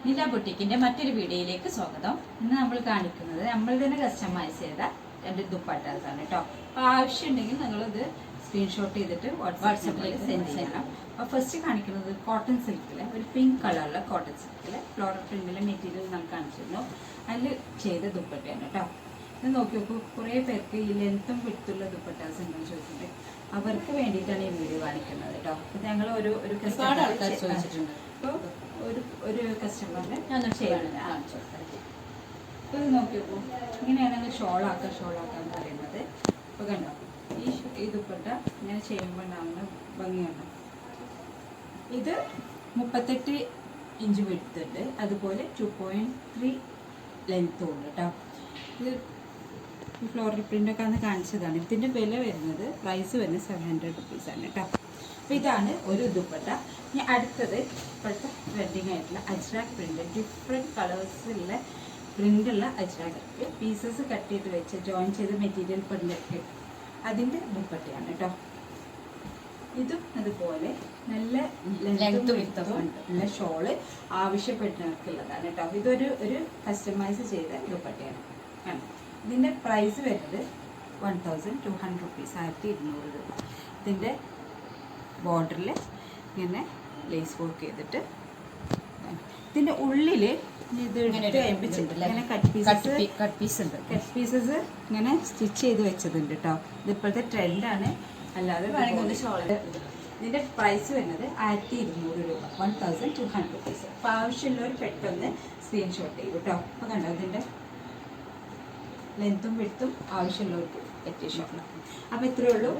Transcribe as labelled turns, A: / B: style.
A: നില ബുട്ടിക്കിന്റെ മറ്റൊരു വീഡിയോയിലേക്ക് സ്വാഗതം. ഇന്ന് നമ്മൾ കാണിക്കുന്നത് നമ്മൾ തന്നെ കസ്റ്റമൈസ് ചെയ്ത രണ്ട് ദുപ്പട്ടാസ് ആണ് കേട്ടോ. അപ്പോൾ ആവശ്യമുണ്ടെങ്കിൽ നിങ്ങളിത് സ്ക്രീൻഷോട്ട് ചെയ്തിട്ട് വാട്സാപ്പിലേക്ക് സെൻഡ് ചെയ്യണം. അപ്പോൾ ഫസ്റ്റ് കാണിക്കുന്നത് കോട്ടൺ സിൽക്കിലെ ഒരു പിങ്ക് കളറിലെ കോട്ടൺ സിൽക്കിലെ ഫ്ലോറൽ പ്രിന്റിലെ മെറ്റീരിയൽ നമ്മൾ കാണിച്ചിരുന്നു. അതിൽ ചെയ്ത ദുപ്പട്ടയാണ് കേട്ടോ. ഇത് നോക്കി നോക്കൂ, കുറേ പേർക്ക് ഈ ലെങ്ത്തും വിടുത്തുള്ള ദുപ്പട്ടാസ് ഉണ്ടെന്ന് ചോദിച്ചിട്ടുണ്ട്. അവർക്ക് വേണ്ടിയിട്ടാണ് ഈ വീഡിയോ കാണിക്കുന്നത് കേട്ടോ. അപ്പോൾ ഞങ്ങൾ ഒരു
B: ആൾക്കാർ ചോദിച്ചിട്ടുണ്ട്.
A: അപ്പോൾ ഒരു കസ്റ്റമറിനെ ഞാൻ ചെയ്യുന്നത് അപ്പോൾ ഇത് നോക്കി നോക്കൂ, ഇങ്ങനെയാണെങ്കിൽ ഷോളാക്കാന്ന് പറയുന്നത്. അപ്പോൾ കണ്ടോ, ഈ ദുപ്പട്ട ഇങ്ങനെ ചെയ്യുമ്പോൾ ഉണ്ടാകുന്ന ഭംഗിയുണ്ടോ. ഇത് 38 ഇഞ്ച് വിടുത്തുണ്ട്, അതുപോലെ 2.3 ലെങ്ത്തും ഉണ്ട് കേട്ടോ. ഇത് ഫ്ലോറൽ പ്രിൻ്റൊക്കെ അന്ന് കാണിച്ചതാണ്. ഇതിൻ്റെ വില വരുന്നത് പ്രൈസ് വരുന്നത് 700 റുപ്പീസാണ് കേട്ടോ. അപ്പോൾ ഇതാണ് ഒരു ദുപ്പട്ട. ഇനി അടുത്തത് ഇപ്പോഴത്തെ ട്രെൻഡിങ് ആയിട്ടുള്ള അജ്രാക്ക് പ്രിൻ്റ്, ഡിഫറെൻറ്റ് കളേഴ്സിലുള്ള പ്രിൻ്റുള്ള അജ്രാക്ക് പീസസ് കട്ട് ചെയ്ത് വെച്ച് ജോയിൻ ചെയ്ത് മെറ്റീരിയൽ പ്രിൻ്റൊക്കെ അതിൻ്റെ ദുപ്പട്ടയാണ് കേട്ടോ. ഇതും അതുപോലെ നല്ല ലെങ്ത്തും നല്ല ഷോള് ആവശ്യപ്പെടുന്നവർക്കുള്ളതാണ് കേട്ടോ. ഇതൊരു കസ്റ്റമൈസ് ചെയ്ത ദുപ്പട്ടയാണ്. ഇതിൻ്റെ പ്രൈസ് വരുന്നത് 1200 റുപ്പീസ്, 1200 രൂപ. ഇതിൻ്റെ ബോർഡറിൽ ഇങ്ങനെ ലേസ് വർക്ക് ചെയ്തിട്ട് ഇതിൻ്റെ ഉള്ളിൽ ഇത് ഇങ്ങനെ കട്ട് പീസസ് ഇങ്ങനെ സ്റ്റിച്ച് ചെയ്ത് വെച്ചതുണ്ട് കേട്ടോ. ഇതിപ്പോഴത്തെ ട്രെൻഡാണ്. അല്ലാതെ ഇതിൻ്റെ പ്രൈസ് വരുന്നത് 1200 രൂപ, 1200 റുപ്പീസ്. അപ്പോൾ ആവശ്യമുള്ളവർ പെട്ടെന്ന് സ്ക്രീൻഷോട്ട് ചെയ്യും കേട്ടോ. അപ്പോൾ കണ്ടോ, ഇതിൻ്റെ ലെങ്ത്തും വിഡ്ത്തും ആവശ്യമുള്ളവർക്ക് പറ്റിയ ഷോളാണ്. അപ്പോൾ ഇത്രയേ ഉള്ളൂ.